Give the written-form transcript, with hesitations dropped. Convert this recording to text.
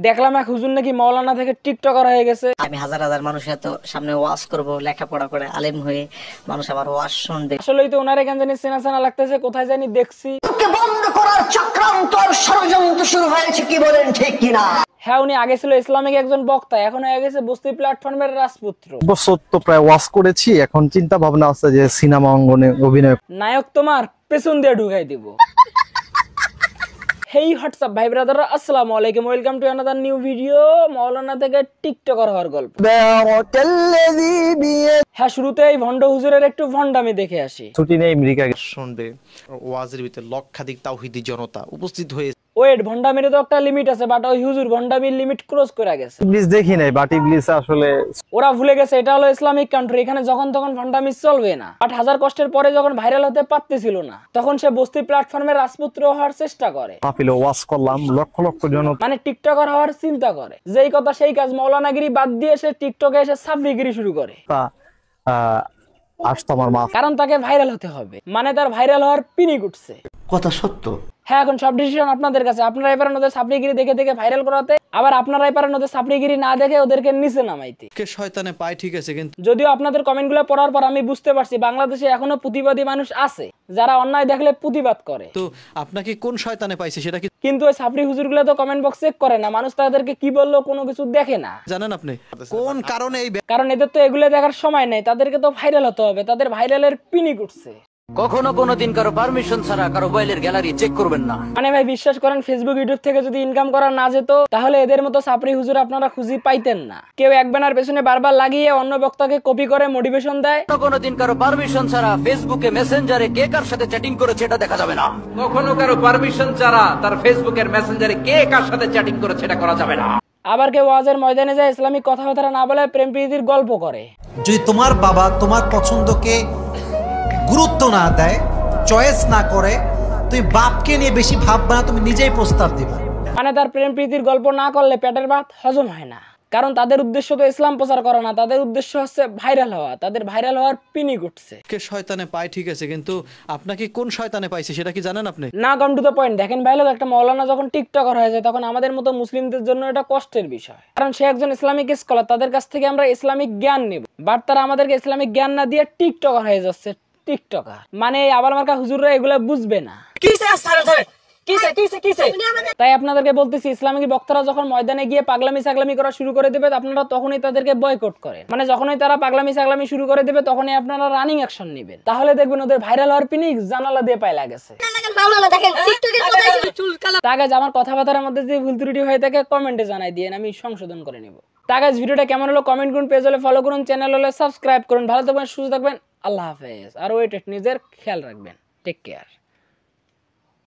দেখলাম এক হুজুর নাকি মাওলানা থেকে টিকটকার হয়ে গেছে। আমি হাজার হাজার মানুষের তো সামনে ওয়াজ করব, লেখাপড়া করে আলেম হয়ে মানুষ আমার ওয়াজ শুনবে। আসলেই তো ওনারে কেন জানি চেনা চেনা লাগতেছে, কোথায় জানি দেখছি। বন্ধ করার চক্রান্ত আর ষড়যন্ত্র শুরু হয়েছে, কি বলেন ঠিক কিনা? হ্যাঁ, উনি আগে ছিল ইসলামিক একজন বক্তা, এখন হয়ে গেছে বস্তি প্ল্যাটফর্মের রাজপুত্র। বছর তো প্রায় ওয়াজ করেছি, এখন চিন্তা ভাবনা আছে যে সিনেমা অঙ্গনে অভিনয়। নায়ক তোমার পেছন দিয়ে ঢুকাই দিব। হেই হোয়াটসঅ্যাপ ভাই ব্রাদার, আসসালামু আলাইকুম, welcome to another new video. মাওলানা থেকে টিকটকার হওয়ার গল্প। হ্যাঁ, শুরুতে এই ভণ্ড হুজুরের একটু ভণ্ডামি দেখে আসি। ছুটি নেই আমেরিকা শুনবে ওয়াজের ভিতরে লক্ষাধিক তাওহীদি জনতা উপস্থিত হয়ে। ওয়েট, ভণ্ডামির তো একটা লিমিট আছে, বাট ওই হুজুর ভণ্ডামির লিমিট ক্রস করে গেছে। ইংলিশ দেখি নাই, বাট ইংলিশ আসলে ওরা ভুলে গেছে এটা হলো ইসলামিক কান্ট্রি, এখানে যখন তখন ভণ্ডামি চলবে না। বাট হাজার কষ্টের পরে যখন ভাইরাল হতে পারতেছিল না, তখন সে বস্তি প্ল্যাটফর্মের রাজপুত্র হওয়ার চেষ্টা করে। মাহফিলে ওয়াজ করলাম, লক্ষ লক্ষ জনতা মানে টিকটকার হওয়ার চিন্তা করে, যেই কথা সেই কাজ। মাওলানাগিরি বাদ দিয়ে সে টিকটকে এসে সাফরিগিরি শুরু করে। আসতো আমার মা, কারণ তাকে ভাইরাল হতে হবে, মানে তার ভাইরাল হওয়ার পিনিক উঠছে। কথা সত্য। হ্যাঁ, এখন সব ডিসিশন আপনাদের কাছে। আপনারাই পারেন ওদের সাফরিগিরি দেখে দেখে ভাইরাল করাতে, আবার আপনারাই পারেন ওদের সাফরিগিরি না দেখে ওদেরকে নিচে নামাইতে। কে শয়তানে পায়, ঠিক আছে, কিন্তু যদিও আপনাদের কমেন্টগুলো পড়ার পর আমি বুঝতে পারছি বাংলাদেশে এখনো প্রতিবাদী মানুষ আছে, যারা অন্যায় দেখলে প্রতিবাদ করে। তো আপনাকে কোন শয়তানে পাইছে সেটা কি কিন্তু ওই সাফরি হুজুরগুলো তো কমেন্ট বক্স চেক করে না, মানুষ তাদেরকে কি বললো কোনো কিছু দেখে না। জানেন আপনি কোন কারণে এই কারণ এদের তো এগুলো দেখার সময় নেই, তাদেরকে তো ভাইরাল হতে হবে, তাদের ভাইরালের পিনিক উঠছে। কখনো কোনোদিন কারো পারমিশন ছাড়া কারো মোবাইলের গ্যালারি চেক করবেন না। মানে ভাই বিশ্বাস করেন, ফেসবুক ইউটিউব থেকে যদি ইনকাম করা না যেত, তাহলে এদের মতো সাপরি হুজুর আপনারা খুঁজে পাইতেন না। কেউ এক ব্যানার পেছনে বারবার লাগিয়ে অন্য বক্তাকে কপি করে মোটিভেশন দেয়। কোনোদিন কারো পারমিশন ছাড়া ফেসবুকে মেসেঞ্জারে কে কার সাথে চ্যাটিং করেছে এটা দেখা যাবে না। কখনো কারো পারমিশন ছাড়া তার ফেসবুকের মেসেঞ্জারে কে কার সাথে চ্যাটিং করেছে এটা করা যাবে না। আবার কেউ ওয়াজের ময়দানে যায় ইসলামিক কথাবার্তা না বলে প্রেম প্রীতির গল্প করে। যদি তোমার বাবা তোমার পছন্দকে গুরুত্ব না দেয়, চয়েস না করে, তুমি বাপকে নিয়ে বেশি ভাববা না, তুমি নিজেই প্রস্তাব দিবা। মানে তার প্রেম প্রীতির গল্প না করলে পেটের ভাত হজম হয় না। কারণ তাদের উদ্দেশ্য তো ইসলাম প্রচার করা না, তাদের উদ্দেশ্য হচ্ছে ভাইরাল হওয়া। তাদের ভাইরাল হওয়ার পিনিক উঠছে। কে শয়তানে পায়, ঠিক আছে, কিন্তু আপনাকে কোন শয়তানে পাইছে সেটা কি জানেন আপনি? না, কাম টু দ্য পয়েন্ট। দেখেন ভাই, একটা মাওলানা যখন টিকটকার হয়ে যায়, তখন আমাদের মতো মুসলিমদের জন্য এটা কষ্টের বিষয়। কারণ সে একজন ইসলামিক স্কলার, তাদের কাছ থেকে আমরা ইসলামিক জ্ঞান নেব, বাট তারা আমাদেরকে ইসলামিক জ্ঞান না দিয়ে টিকটকার হয়ে যাচ্ছে। টিকটকার মানে আবার মার্কা হুজুররা এগুলা বুঝবে না। তাই আপনাদেরকে বলতেছি, ইসলামিক বক্তারা যখন ময়দানে গিয়ে পাগলামি সাগলামি করা শুরু করে দেবে, আপনারা তখনই তাদেরকে বয়কট করেন। মানে যখনই তারা পাগলামি সাগলামি শুরু করে দেবে, তখনই আপনারা রানিং অ্যাকশন নেবেন। তাহলে দেখবেন ওদের ভাইরাল হওয়ার পিনিক জানালা দিয়ে পাইলা গেছে। তাগাজ আমার কথাবার্তার মধ্যে যে ভুল ত্রুটি হয়ে থাকে কমেন্টে জানাই দিয়েন, আমি সংশোধন করে নিব। তাগাজ ভিডিওটা কেমন হলো কমেন্ট করুন, পেজ হলে ফলো করুন, চ্যানেল হলে সাবস্ক্রাইব করুন। ভালো থাকবেন, সুস্থ থাকবেন, আল্লাহ হাফেজ। আর ওয়েট, নিজের খেয়াল রাখবেন। Take care.